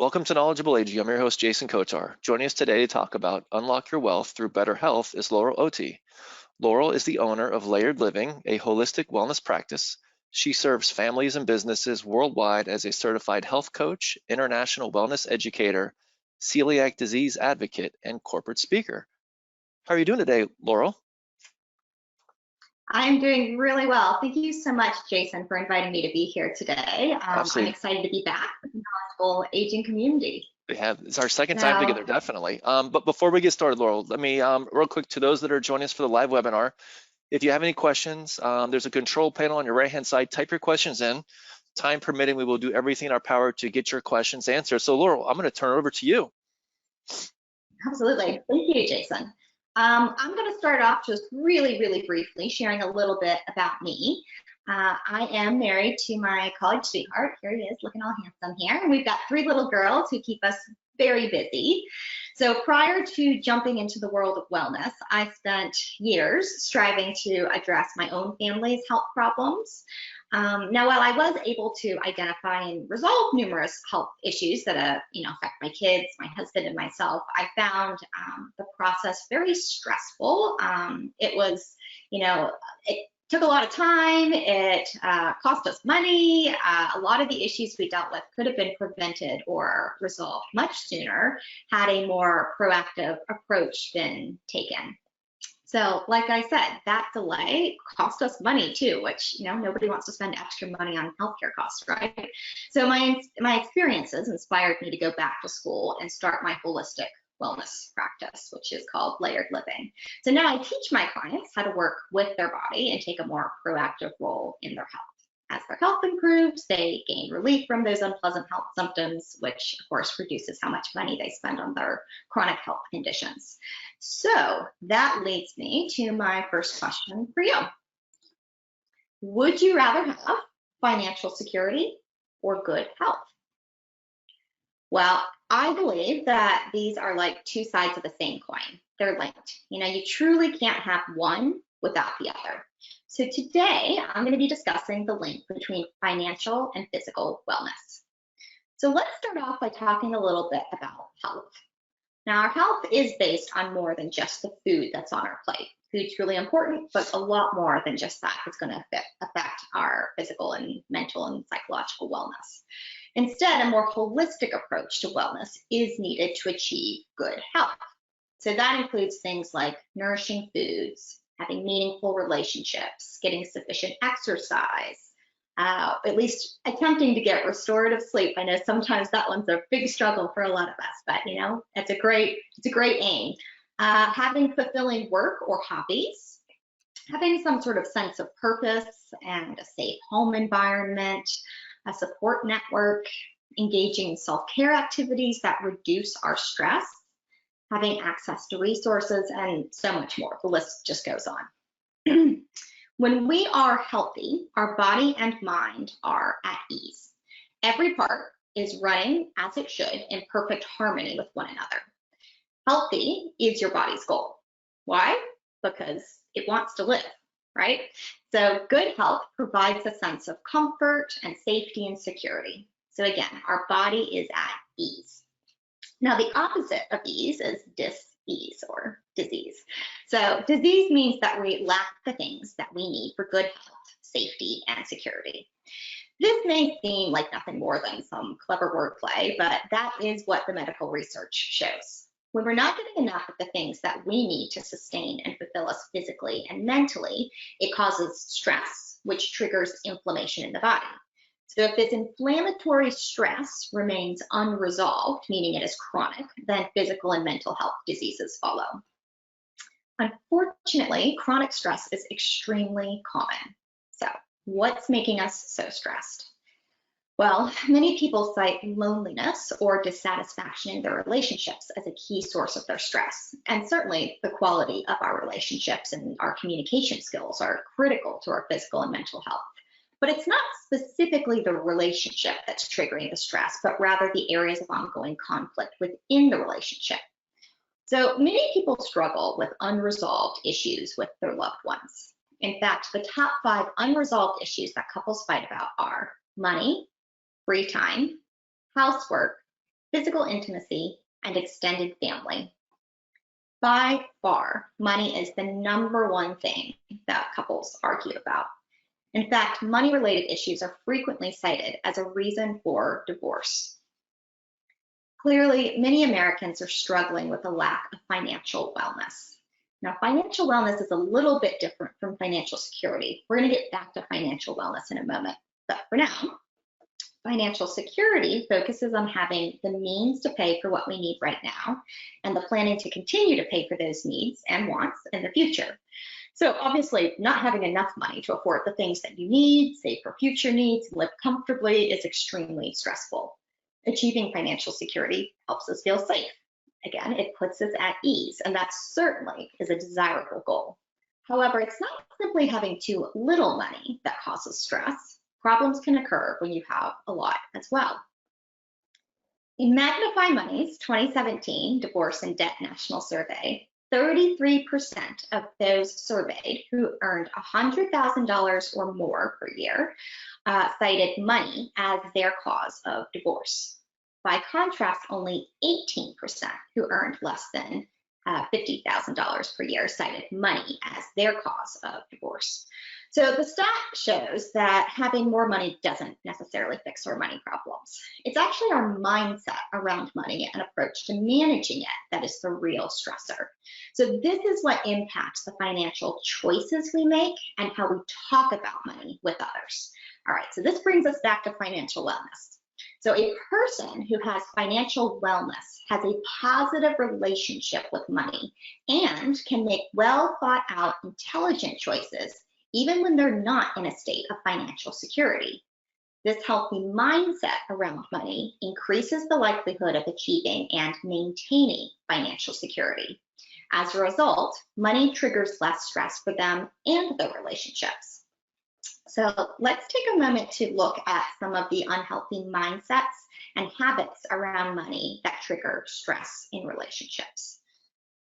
Welcome to Knowledgeable Aging. I'm your host, Jason Kotar. Joining us today to talk about Unlock Your Wealth Through Better Health is Laurel Otey. Laurel is the owner of Layered Living, a holistic wellness practice. She serves families and businesses worldwide as a certified health coach, international wellness educator, celiac disease advocate, and corporate speaker. How are you doing today, Laurel? I'm doing really well. Thank you so much, Jason, for inviting me to be here today. I'm excited to be back with the Knowledgeable Aging community. It's our second time together, definitely. But before we get started, Laurel, let me real quick to those that are joining us for the live webinar. If you have any questions, there's a control panel on your right-hand side. Type your questions in. Time permitting, we will do everything in our power to get your questions answered. So, Laurel, I'm going to turn it over to you. Absolutely. Thank you, Jason. I'm going to start off just really briefly sharing a little bit about me. I am married to my college sweetheart. Here he is, looking all handsome here. And we've got 3 little girls who keep us very busy. So prior to jumping into the world of wellness, I spent years striving to address my own family's health problems. Now, while I was able to identify and resolve numerous health issues that affect my kids, my husband, and myself, I found the process very stressful. It took a lot of time. It cost us money. A lot of the issues we dealt with could have been prevented or resolved much sooner had a more proactive approach been taken. So, like I said, that delay cost us money too, which, nobody wants to spend extra money on healthcare costs, right? So my experiences inspired me to go back to school and start my holistic wellness practice, which is called Layered Living. So now I teach my clients how to work with their body and take a more proactive role in their health. As their health improves, they gain relief from those unpleasant health symptoms, which of course reduces how much money they spend on their chronic health conditions. So that leads me to my first question for you. Would you rather have financial security or good health? Well, I believe that these are like 2 sides of the same coin. They're linked. You truly can't have one without the other. So today, I'm going to be discussing the link between financial and physical wellness. So let's start off by talking a little bit about health. Now, our health is based on more than just the food that's on our plate. Food's really important, but a lot more than just that is going to affect our physical and mental and psychological wellness. Instead, a more holistic approach to wellness is needed to achieve good health. So that includes things like nourishing foods, having meaningful relationships, getting sufficient exercise, at least attempting to get restorative sleep. I know sometimes that one's a big struggle for a lot of us, but it's a great aim. Having fulfilling work or hobbies, having some sort of sense of purpose and a safe home environment, a support network, engaging in self-care activities that reduce our stress, having access to resources, and so much more. The list just goes on. When we are healthy, our body and mind are at ease. Every part is running as it should in perfect harmony with one another. Healthy is your body's goal. Why? Because it wants to live, right? So good health provides a sense of comfort and safety and security. So again, our body is at ease. Now, the opposite of ease is dis-ease or disease. So disease means that we lack the things that we need for good health, safety, and security. This may seem like nothing more than some clever wordplay, but that is what the medical research shows. When we're not getting enough of the things that we need to sustain and fulfill us physically and mentally, it causes stress, which triggers inflammation in the body. So if this inflammatory stress remains unresolved, meaning it is chronic, then physical and mental health diseases follow. Unfortunately, chronic stress is extremely common. So what's making us so stressed? Well, many people cite loneliness or dissatisfaction in their relationships as a key source of their stress. And certainly the quality of our relationships and our communication skills are critical to our physical and mental health. But it's not specifically the relationship that's triggering the stress, but rather the areas of ongoing conflict within the relationship. So many people struggle with unresolved issues with their loved ones. In fact, the top 5 unresolved issues that couples fight about are money, free time, housework, physical intimacy, and extended family. By far, money is the #1 thing that couples argue about. In fact, money-related issues are frequently cited as a reason for divorce. Clearly, many Americans are struggling with a lack of financial wellness. Now, financial wellness is a little bit different from financial security. We're going to get back to financial wellness in a moment. But for now, financial security focuses on having the means to pay for what we need right now and the planning to continue to pay for those needs and wants in the future. So obviously, not having enough money to afford the things that you need, save for future needs, and live comfortably is extremely stressful. Achieving financial security helps us feel safe. Again, it puts us at ease, and that certainly is a desirable goal. However, it's not simply having too little money that causes stress. Problems can occur when you have a lot as well. In Magnify Money's 2017 Divorce and Debt National Survey, 33% of those surveyed who earned $100,000 or more per year cited money as their cause of divorce. By contrast, only 18% who earned less than $50,000 per year cited money as their cause of divorce. So the stat shows that having more money doesn't necessarily fix our money problems. It's actually our mindset around money and approach to managing it that is the real stressor. So this is what impacts the financial choices we make and how we talk about money with others. All right, so this brings us back to financial wellness. So a person who has financial wellness has a positive relationship with money and can make well thought out, intelligent choices even when they're not in a state of financial security. This healthy mindset around money increases the likelihood of achieving and maintaining financial security. As a result, money triggers less stress for them and their relationships. So let's take a moment to look at some of the unhealthy mindsets and habits around money that trigger stress in relationships.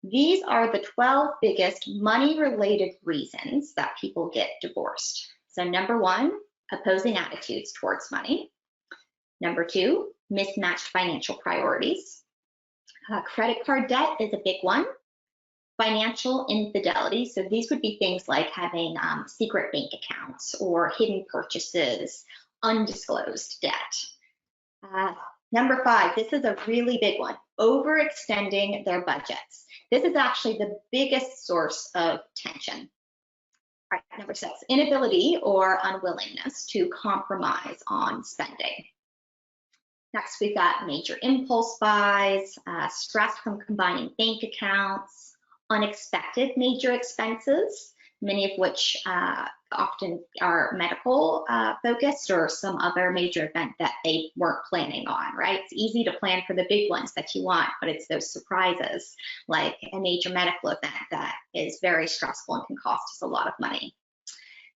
These are the 12 biggest money-related reasons that people get divorced. So #1, opposing attitudes towards money. #2, mismatched financial priorities. Credit card debt is a big one. Financial infidelity, so these would be things like having secret bank accounts or hidden purchases, undisclosed debt. #5, this is a really big one, overextending their budgets. This is actually the biggest source of tension. All right, #6, inability or unwillingness to compromise on spending. Next, we've got major impulse buys, stress from combining bank accounts, unexpected major expenses, many of which often are medical focused or some other major event that they weren't planning on, right? It's easy to plan for the big ones that you want, but it's those surprises like a major medical event that is very stressful and can cost us a lot of money.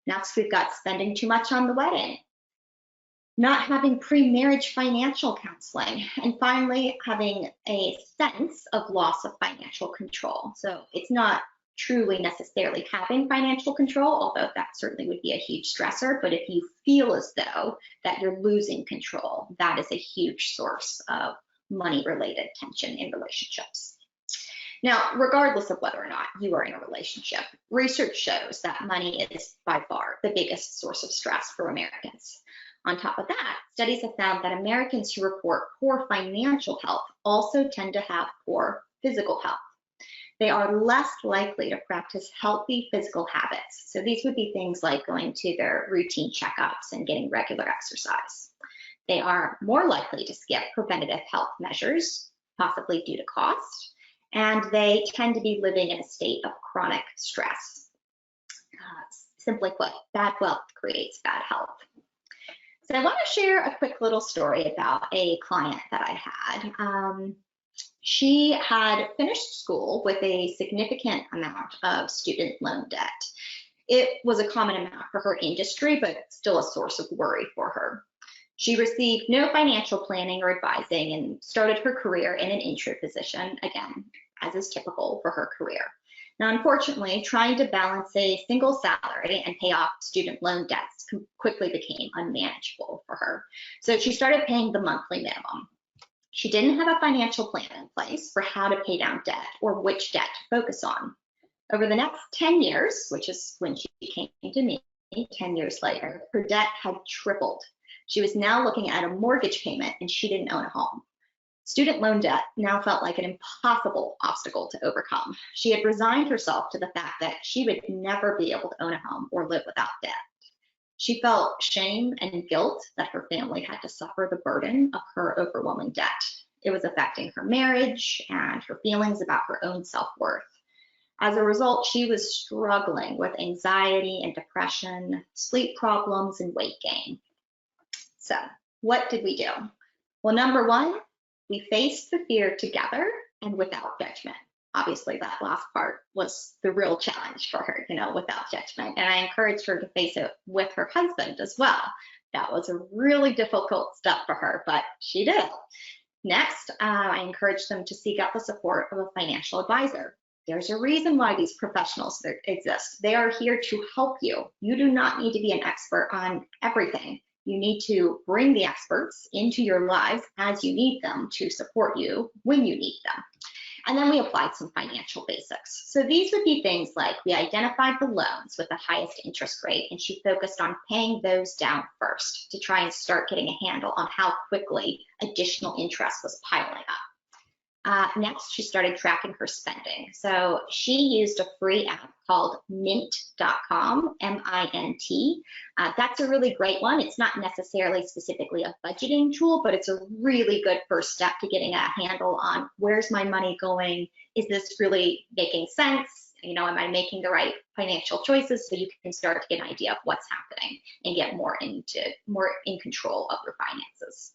Next, we've got spending too much on the wedding, not having pre-marriage financial counseling, and finally having a sense of loss of financial control. So it's not truly necessarily having financial control, although that certainly would be a huge stressor, but if you feel as though that you're losing control, that is a huge source of money-related tension in relationships. Now, regardless of whether or not you are in a relationship, research shows that money is by far the biggest source of stress for Americans. On top of that, studies have found that Americans who report poor financial health also tend to have poor physical health. They are less likely to practice healthy physical habits. So these would be things like going to their routine checkups and getting regular exercise. They are more likely to skip preventative health measures, possibly due to cost, and they tend to be living in a state of chronic stress. Simply put, bad wealth creates bad health. So I want to share a quick little story about a client that I had. She had finished school with a significant amount of student loan debt. It was a common amount for her industry, but still a source of worry for her. She received no financial planning or advising and started her career in an intro position, again, as is typical for her career. Now, unfortunately, trying to balance a single salary and pay off student loan debts quickly became unmanageable for her. So she started paying the monthly minimum. She didn't have a financial plan in place for how to pay down debt or which debt to focus on. Over the next 10 years, which is when she came to me 10 years later, her debt had tripled. She was now looking at a mortgage payment and she didn't own a home. Student loan debt now felt like an impossible obstacle to overcome. She had resigned herself to the fact that she would never be able to own a home or live without debt. She felt shame and guilt that her family had to suffer the burden of her overwhelming debt. It was affecting her marriage and her feelings about her own self-worth. As a result, she was struggling with anxiety and depression, sleep problems, and weight gain. So, what did we do? Well, number one, we faced the fear together and without judgment. Obviously, that last part was the real challenge for her, without judgment. And I encouraged her to face it with her husband as well. That was a really difficult step for her, but she did. Next, I encouraged them to seek out the support of a financial advisor. There's a reason why these professionals exist. They are here to help you. You do not need to be an expert on everything. You need to bring the experts into your lives as you need them to support you when you need them. And then we applied some financial basics. So these would be things like we identified the loans with the highest interest rate, and she focused on paying those down first to try and start getting a handle on how quickly additional interest was piling up. Next, she started tracking her spending. So she used a free app called mint.com, M-I-N-T. That's a really great one. It's not necessarily specifically a budgeting tool, but it's a really good first step to getting a handle on where's my money going? Is this really making sense? Am I making the right financial choices? So you can start to get an idea of what's happening and get more in control of your finances.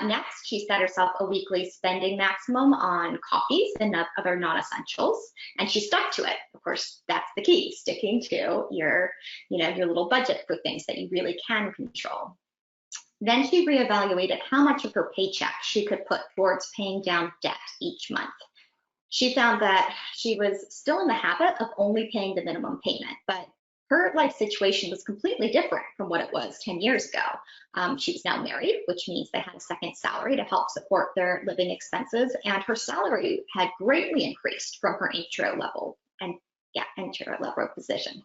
Next, she set herself a weekly spending maximum on coffees and other non-essentials, and she stuck to it. Of course, that's the key, sticking to your little budget for things that you really can control. Then she reevaluated how much of her paycheck she could put towards paying down debt each month. She found that she was still in the habit of only paying the minimum payment, but her life situation was completely different from what it was 10 years ago. She was now married, which means they had a second salary to help support their living expenses, and her salary had greatly increased from her entry-level position.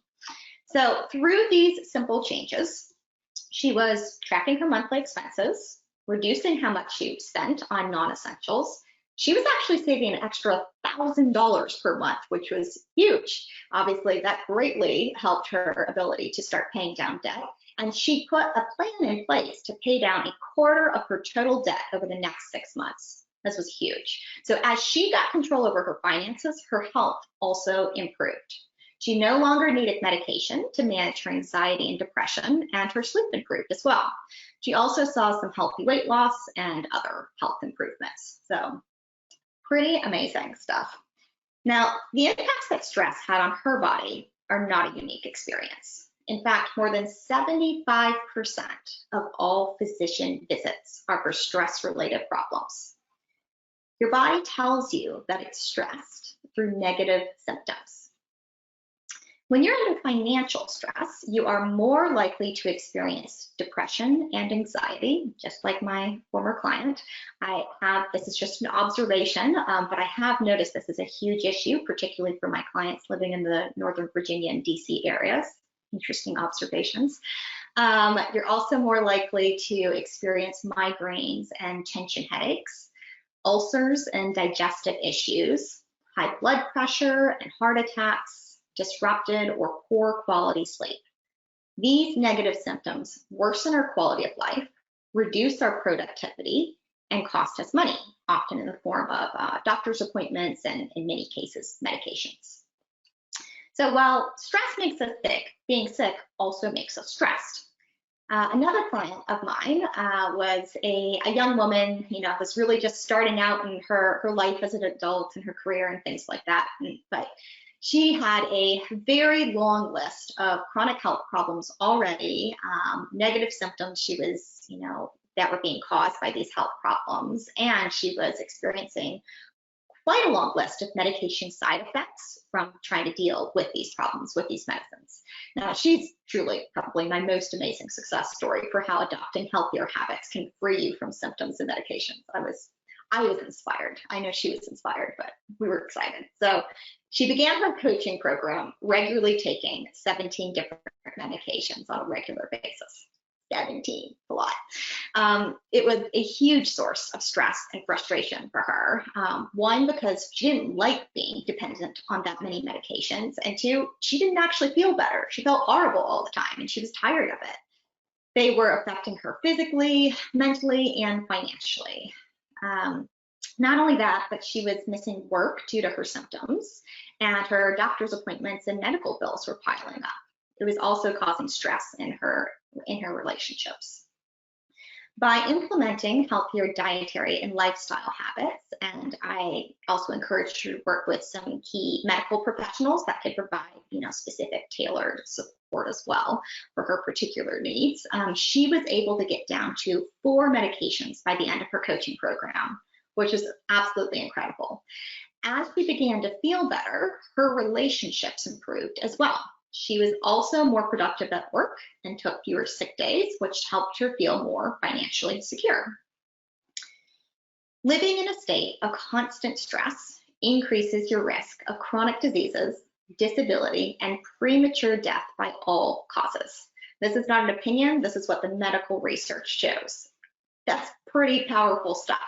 So through these simple changes, she was tracking her monthly expenses, reducing how much she spent on non-essentials. She was actually saving an extra $1,000 per month, which was huge. Obviously, that greatly helped her ability to start paying down debt. And she put a plan in place to pay down a quarter of her total debt over the next 6 months. This was huge. So as she got control over her finances, her health also improved. She no longer needed medication to manage her anxiety and depression, and her sleep improved as well. She also saw some healthy weight loss and other health improvements. So pretty amazing stuff. Now, the impacts that stress had on her body are not a unique experience. In fact, more than 75% of all physician visits are for stress-related problems. Your body tells you that it's stressed through negative symptoms. When you're under financial stress, you are more likely to experience depression and anxiety, just like my former client. This is just an observation, but I have noticed this is a huge issue, particularly for my clients living in the Northern Virginia and DC areas. Interesting observations. You're also more likely to experience migraines and tension headaches, ulcers and digestive issues, high blood pressure and heart attacks, disrupted or poor quality sleep. These negative symptoms worsen our quality of life, reduce our productivity, and cost us money, often in the form of doctor's appointments and, in many cases, medications. So while stress makes us sick, being sick also makes us stressed. Another client of mine was a young woman, was really just starting out in her life as an adult and her career and things like that. But she had a very long list of chronic health problems already, negative symptoms she was, that were being caused by these health problems. And she was experiencing quite a long list of medication side effects from trying to deal with these problems, with these medicines. Now, she's truly probably my most amazing success story for how adopting healthier habits can free you from symptoms and medications. I was I was inspired. I know she was inspired, but we were excited. So she began her coaching program regularly taking 17 different medications on a regular basis. 17, a lot. It was a huge source of stress and frustration for her. One, because she didn't like being dependent on that many medications, and two, she didn't actually feel better. She felt horrible all the time, and she was tired of it. They were affecting her physically, mentally, and financially. Not only that, but she was missing work due to her symptoms, and her doctor's appointments and medical bills were piling up. It was also causing stress in her relationships. By implementing healthier dietary and lifestyle habits, and I also encouraged her to work with some key medical professionals that could provide, specific tailored support as well for her particular needs, she was able to get down to 4 medications by the end of her coaching program, which is absolutely incredible. As she began to feel better, her relationships improved as well. She was also more productive at work and took fewer sick days, which helped her feel more financially secure. Living in a state of constant stress increases your risk of chronic diseases, disability, and premature death by all causes. This is not an opinion. This is what the medical research shows. That's pretty powerful stuff.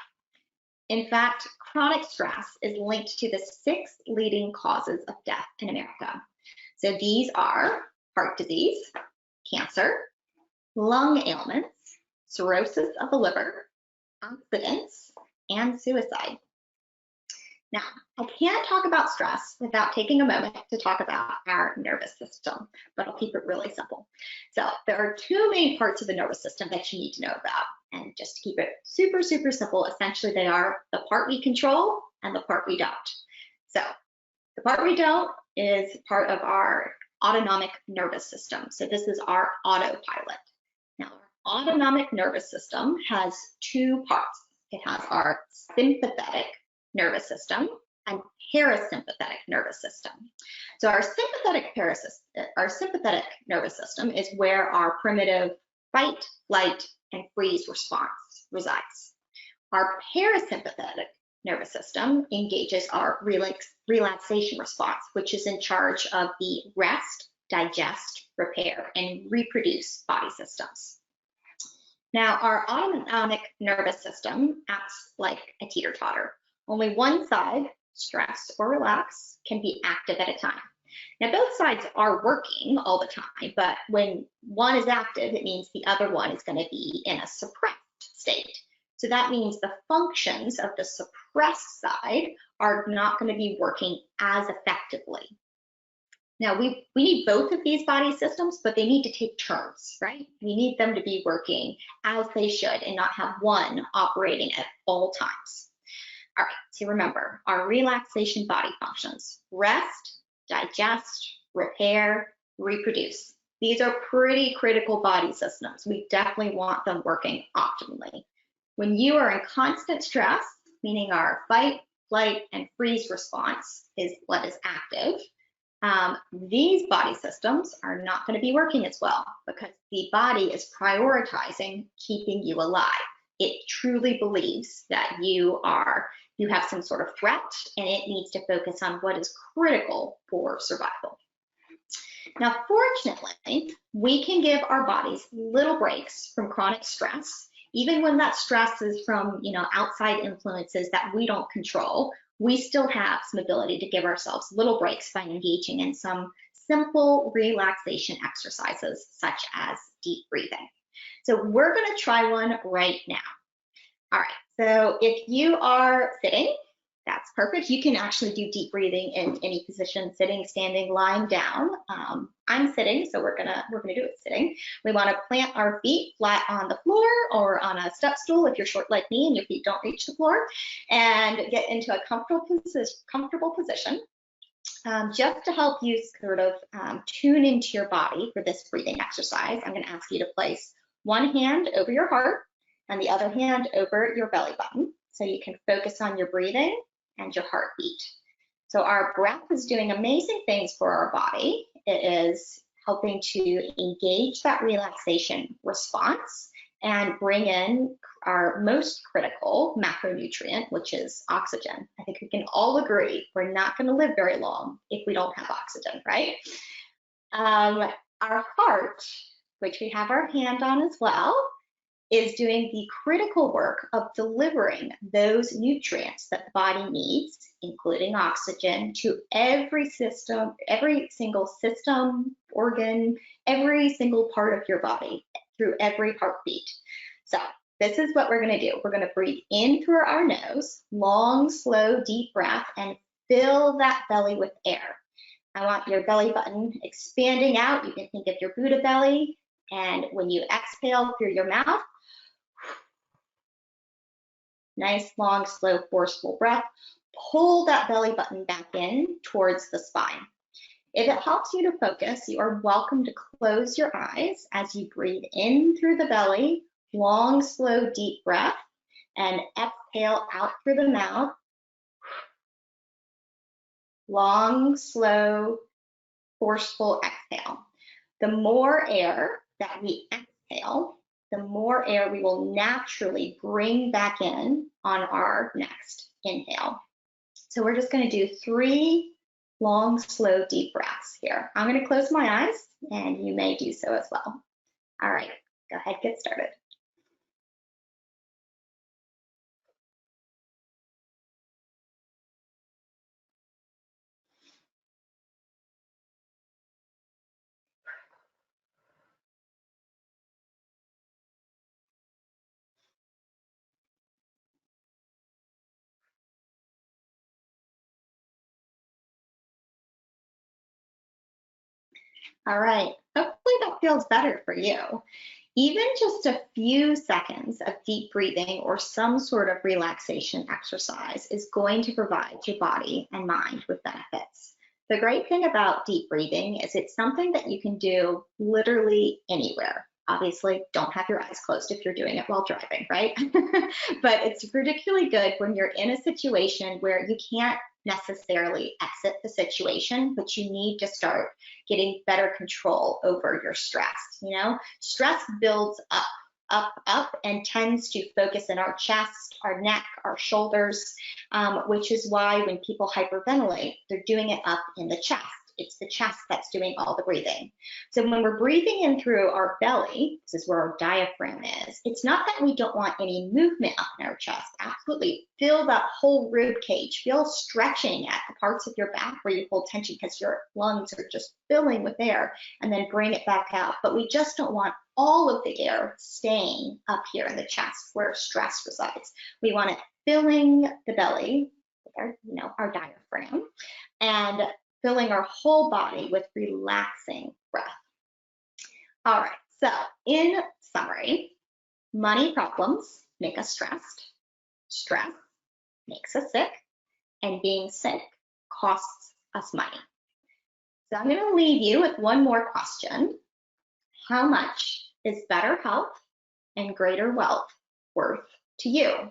In fact, chronic stress is linked to the 6 leading causes of death in America. So these are heart disease, cancer, lung ailments, cirrhosis of the liver, accidents, and suicide. Now, I can't talk about stress without taking a moment to talk about our nervous system, but I'll keep it really simple. So there are 2 main parts of the nervous system that you need to know about. And just to keep it super, super simple, essentially they are the part we control and the part we don't. So the part we don't is part of our autonomic nervous system. So this is our autopilot. Now, our autonomic nervous system has 2 parts. It has our sympathetic nervous system and parasympathetic nervous system. So our sympathetic nervous system is where our primitive fight, flight, and freeze response resides. Our parasympathetic nervous system engages our relaxation response, which is in charge of the rest, digest, repair, and reproduce body systems. Now, our autonomic nervous system acts like a teeter-totter. Only one side, stress or relax, can be active at a time. Now, both sides are working all the time, but when one is active, it means the other one is going to be in a suppressed state. So that means the functions of the suppressed side are not going to be working as effectively. Now, we need both of these body systems, but they need to take turns, right? We need them to be working as they should and not have one operating at all times. All right, so remember, our relaxation body functions: rest, digest, repair, reproduce. These are pretty critical body systems. We definitely want them working optimally. When you are in constant stress, meaning our fight, flight, and freeze response is what is active, these body systems are not going to be working as well because the body is prioritizing keeping you alive. It truly believes that you have some sort of threat, and it needs to focus on what is critical for survival. Now, fortunately, we can give our bodies little breaks from chronic stress, even when that stress is from, outside influences that we don't control. We still have some ability to give ourselves little breaks by engaging in some simple relaxation exercises, such as deep breathing. So we're going to try one right now. All right, so if you are sitting, that's perfect. You can actually do deep breathing in any position: sitting, standing, lying down. I'm sitting, so we're gonna do it sitting. We want to plant our feet flat on the floor or on a step stool if you're short like me and your feet don't reach the floor, and get into a comfortable position. Just to help you sort of tune into your body for this breathing exercise, I'm going to ask you to place one hand over your heart and the other hand over your belly button, so you can focus on your breathing and your heartbeat. So our breath is doing amazing things for our body. It is helping to engage that relaxation response and bring in our most critical macronutrient, which is oxygen. I think we can all agree we're not going to live very long if we don't have oxygen, right? Our heart, which we have our hand on as well, is doing the critical work of delivering those nutrients that the body needs, including oxygen, to every system, every single system, organ, every single part of your body through every heartbeat. So this is what we're going to do. We're going to breathe in through our nose, long, slow, deep breath, and fill that belly with air. I want your belly button expanding out. You can think of your Buddha belly. And when you exhale through your mouth, nice, long, slow, forceful breath, pull that belly button back in towards the spine. If it helps you to focus, you are welcome to close your eyes as you breathe in through the belly, long, slow, deep breath, and exhale out through the mouth. Long, slow, forceful exhale. The more air that we exhale, the more air we will naturally bring back in on our next inhale. So we're just going to do 3 long, slow, deep breaths here. I'm going to close my eyes, and you may do so as well. All right, go ahead, get started. All right, hopefully that feels better for you. Even just a few seconds of deep breathing or some sort of relaxation exercise is going to provide your body and mind with benefits. The great thing about deep breathing is it's something that you can do literally anywhere. Obviously, don't have your eyes closed if you're doing it while driving, right? But it's particularly good when you're in a situation where you can't necessarily exit the situation, but you need to start getting better control over your stress. You know, stress builds up, and tends to focus in our chest, our neck, our shoulders, which is why when people hyperventilate, they're doing it up in the chest. It's the chest that's doing all the breathing. So when we're breathing in through our belly, this is where our diaphragm is, it's not that we don't want any movement up in our chest. Absolutely. Feel that whole rib cage. Feel stretching at the parts of your back where you hold tension because your lungs are just filling with air, and then bring it back out. But we just don't want all of the air staying up here in the chest where stress resides. We want it filling the belly with our diaphragm, and filling our whole body with relaxing breath. All right, so in summary, money problems make us stressed, stress makes us sick, and being sick costs us money. So I'm going to leave you with one more question. How much is better health and greater wealth worth to you?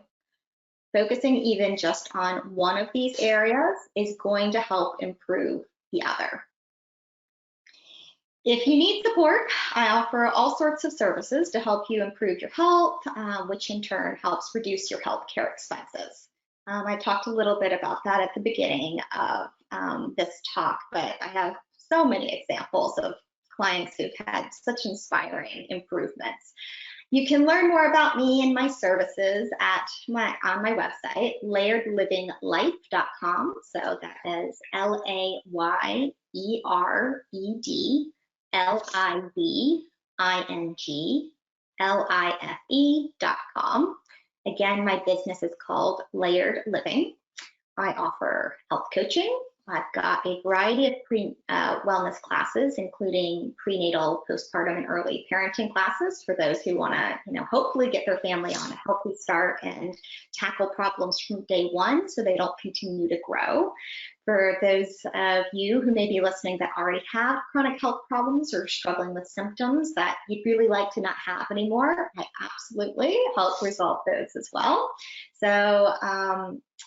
Focusing even just on one of these areas is going to help improve the other. If you need support, I offer all sorts of services to help you improve your health, which in turn helps reduce your healthcare expenses. I talked a little bit about that at the beginning of this talk, but I have so many examples of clients who've had such inspiring improvements. You can learn more about me and my services on my website, layerdlivinglife.com. So that is LAYERDLIVINGLIFE.com. Again, my business is called Layered Living. I offer health coaching. I've got a variety of wellness classes, including prenatal, postpartum, and early parenting classes for those who want to, hopefully get their family on a healthy start and tackle problems from day one so they don't continue to grow. For those of you who may be listening that already have chronic health problems or struggling with symptoms that you'd really like to not have anymore, I absolutely help resolve those as well. So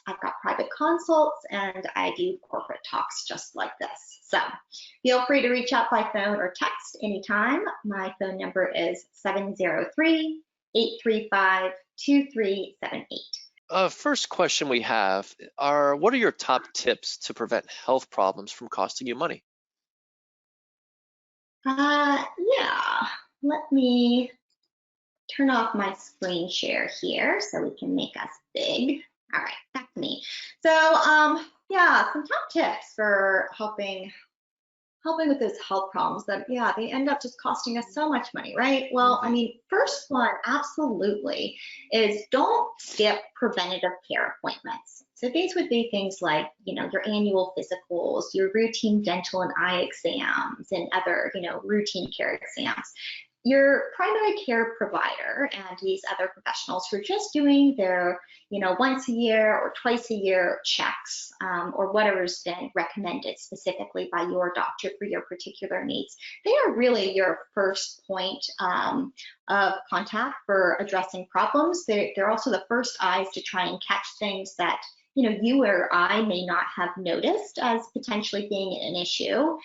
I've got private consults, and I do corporate talks just like this. So feel free to reach out by phone or text anytime. My phone number is 835-2378. First question we have are, what are your top tips to prevent health problems from costing you money? Yeah, let me turn off my screen share here so we can make us big. All right, back to me. So, yeah, some top tips for helping with those health problems that, yeah, they end up just costing us so much money, right? Well, I Hmm. mean, first one, absolutely, is don't skip preventative care appointments. So these would be things like, your annual physicals, your routine dental and eye exams, and other, routine care exams. Your primary care provider and these other professionals who are just doing their, once a year or twice a year checks, or whatever's been recommended specifically by your doctor for your particular needs. They are really your first point of contact for addressing problems. They're also the first eyes to try and catch things that you or I may not have noticed as potentially being an issue.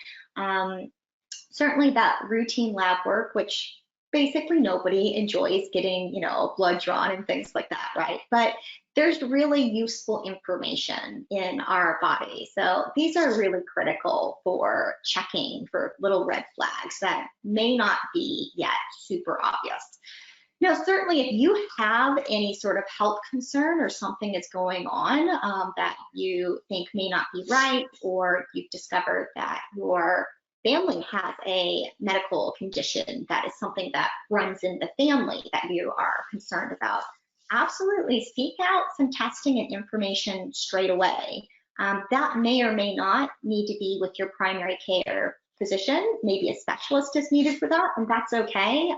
Certainly that routine lab work, which basically nobody enjoys getting, blood drawn and things like that, right? But there's really useful information in our body. So these are really critical for checking for little red flags that may not be yet super obvious. Now, certainly if you have any sort of health concern or something is going on that you think may not be right, or you've discovered that your family has a medical condition that is something that runs in the family that you are concerned about, absolutely seek out some testing and information straight away. That may or may not need to be with your primary care physician. Maybe a specialist is needed for that, and that's okay.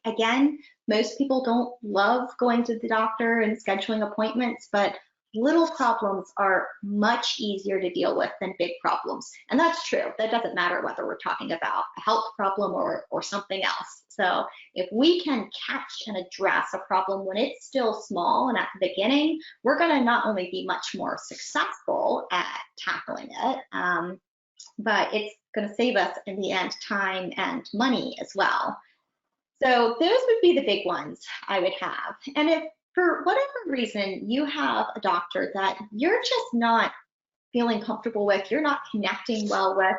Again, most people don't love going to the doctor and scheduling appointments, but little problems are much easier to deal with than big problems. And that's true. That doesn't matter whether we're talking about a health problem or something else. So if we can catch and address a problem when it's still small and at the beginning, we're going to not only be much more successful at tackling it, but it's going to save us in the end time and money as well. So those would be the big ones I would have. And if for whatever reason you have a doctor that you're just not feeling comfortable with, you're not connecting well with,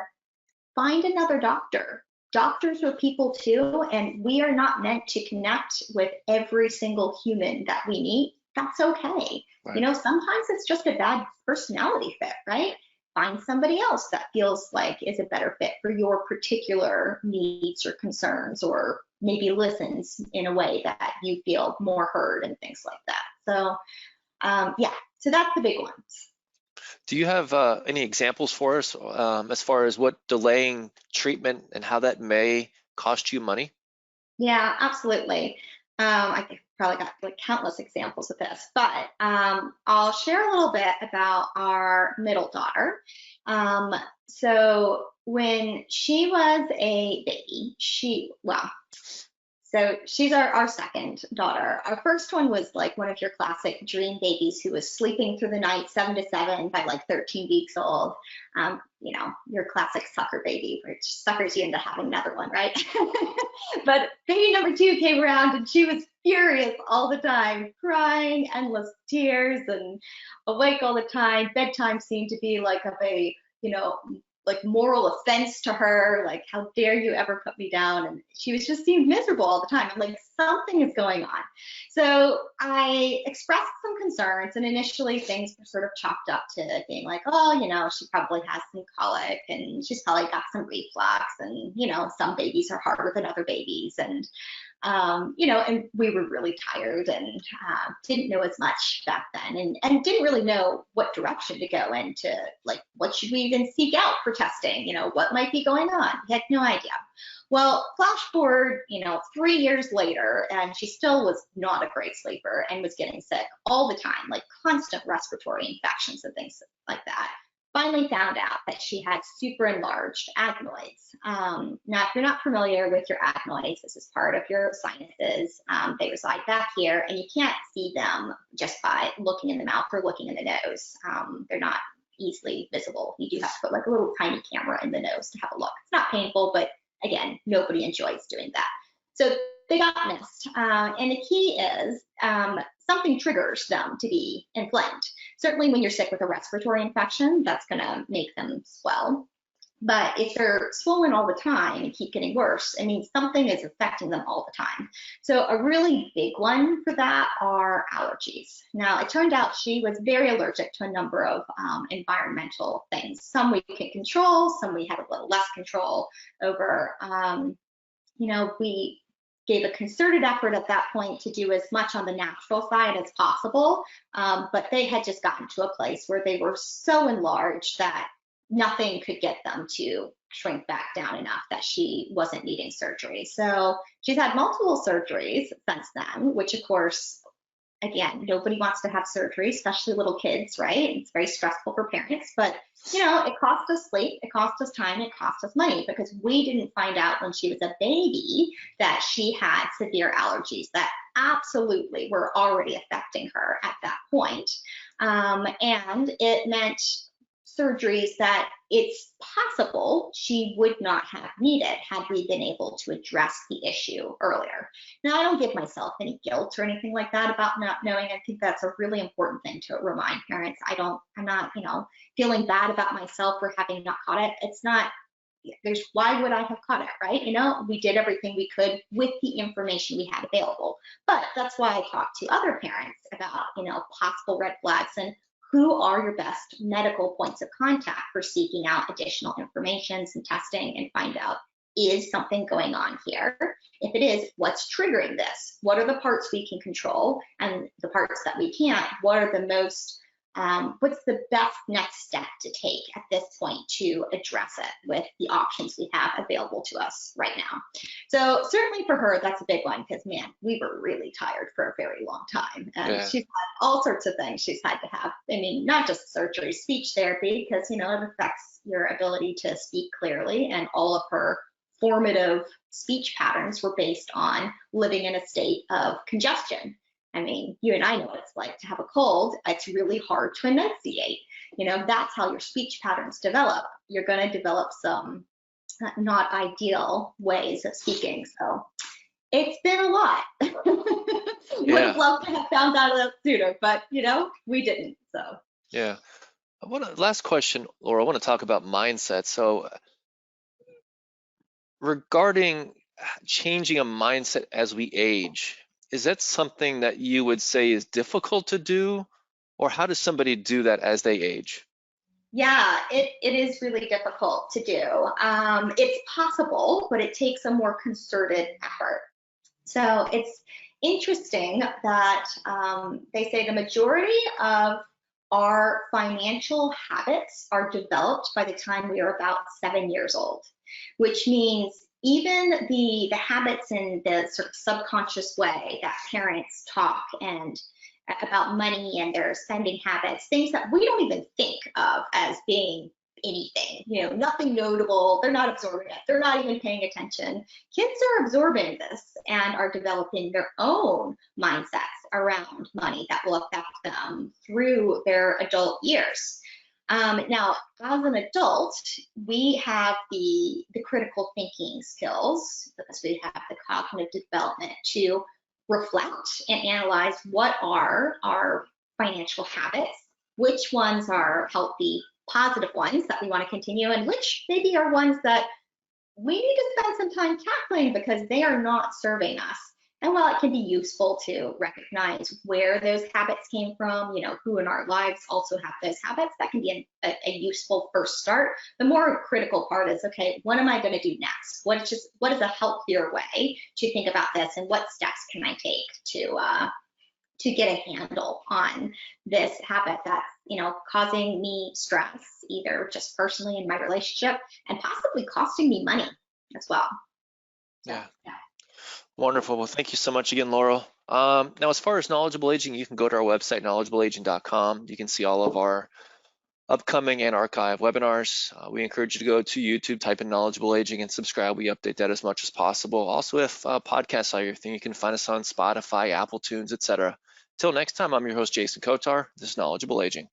find another doctor. Doctors are people too, and we are not meant to connect with every single human that we meet. That's okay. Right. Sometimes it's just a bad personality fit, right? Find somebody else that feels like is a better fit for your particular needs or concerns, or maybe listens in a way that you feel more heard and things like that. So yeah, so that's the big ones. Do you have any examples for us as far as what delaying treatment and how that may cost you money? Yeah, absolutely. I probably got like countless examples of this, but I'll share a little bit about our middle daughter. So when she was a baby, so she's our second daughter. Our first one was like one of your classic dream babies who was sleeping through the night 7 to 7 by like 13 weeks old. Your classic sucker baby, which suckers you into having another one, right? But baby number 2 came around and she was furious all the time, crying, endless tears, and awake all the time. Bedtime seemed to be like like moral offense to her, like, how dare you ever put me down? And she was just seemed miserable all the time. I'm like, something is going on. So I expressed some concerns, and initially things were sort of chalked up to being like, oh, she probably has some colic, and she's probably got some reflux, and some babies are harder than other babies, and and we were really tired and didn't know as much back then, and didn't really know what direction to go into, like, what should we even seek out for testing, what might be going on. We had no idea. Well, flash forward, 3 years later, and she still was not a great sleeper and was getting sick all the time, like constant respiratory infections and things like that. Finally found out that she had super enlarged adenoids. Now, if you're not familiar with your adenoids, this is part of your sinuses. They reside back here, and you can't see them just by looking in the mouth or looking in the nose. They're not easily visible. You do have to put like a little tiny camera in the nose to have a look. It's not painful, but again, nobody enjoys doing that. So they got missed. And the key is something triggers them to be inflamed. Certainly when you're sick with a respiratory infection, that's going to make them swell. But if they're swollen all the time and keep getting worse, it means something is affecting them all the time. So a really big one for that are allergies. Now, it turned out she was very allergic to a number of environmental things. Some we could control, some we had a little less control over. We gave a concerted effort at that point to do as much on the natural side as possible, but they had just gotten to a place where they were so enlarged that nothing could get them to shrink back down enough that she wasn't needing surgery. So she's had multiple surgeries since then, which of course, again, nobody wants to have surgery, especially little kids, right? It's very stressful for parents, but it cost us sleep, it cost us time, it cost us money, because we didn't find out when she was a baby that she had severe allergies that absolutely were already affecting her at that point. And it meant surgeries that it's possible she would not have needed had we been able to address the issue earlier. Now, I don't give myself any guilt or anything like that about not knowing. I think that's a really important thing to remind parents. I'm not, feeling bad about myself for having not caught it. It's not, why would I have caught it, right? We did everything we could with the information we had available. But that's why I talk to other parents about, possible red flags and who are your best medical points of contact for seeking out additional information, some testing, and find out, is something going on here? If it is, what's triggering this? What are the parts we can control, and the parts that we can't? What are the most, what's the best next step to take at this point to address it with the options we have available to us right now? So certainly for her, that's a big one, because man, we were really tired for a very long time. And she's had all sorts of things she's had to have. I mean, not just surgery, speech therapy, because it affects your ability to speak clearly, and all of her formative speech patterns were based on living in a state of congestion. I mean, you and I know what it's like to have a cold. It's really hard to enunciate. That's how your speech patterns develop. You're going to develop some not ideal ways of speaking. So it's been a lot. Would have loved to have found out sooner, but we didn't. So yeah. Last question, Laura. I want to talk about mindset. So regarding changing a mindset as we age, is that something that you would say is difficult to do, or how does somebody do that as they age? Yeah, it is really difficult to do. It's possible, but it takes a more concerted effort. So it's interesting that they say the majority of our financial habits are developed by the time we are about 7 years old, which means even the habits in the sort of subconscious way that parents talk and about money and their spending habits, things that we don't even think of as being anything, nothing notable. They're not absorbing it. They're not even paying attention. Kids are absorbing this and are developing their own mindsets around money that will affect them through their adult years. Now, as an adult, we have the critical thinking skills, because we have the cognitive development to reflect and analyze what are our financial habits, which ones are healthy, positive ones that we want to continue, and which maybe are ones that we need to spend some time tackling because they are not serving us. And while it can be useful to recognize where those habits came from, who in our lives also have those habits, that can be a useful first start. The more critical part is, okay, what am I going to do next? What is a healthier way to think about this, and what steps can I take to get a handle on this habit that's causing me stress, either just personally in my relationship and possibly costing me money as well. So, yeah. Wonderful. Well, thank you so much again, Laurel. Now, as far as Knowledgeable Aging, you can go to our website, knowledgeableaging.com. You can see all of our upcoming and archive webinars. We encourage you to go to YouTube, type in Knowledgeable Aging, and subscribe. We update that as much as possible. Also, if podcasts are your thing, you can find us on Spotify, Apple Tunes, etc. Till next time, I'm your host, Jason Kotar. This is Knowledgeable Aging.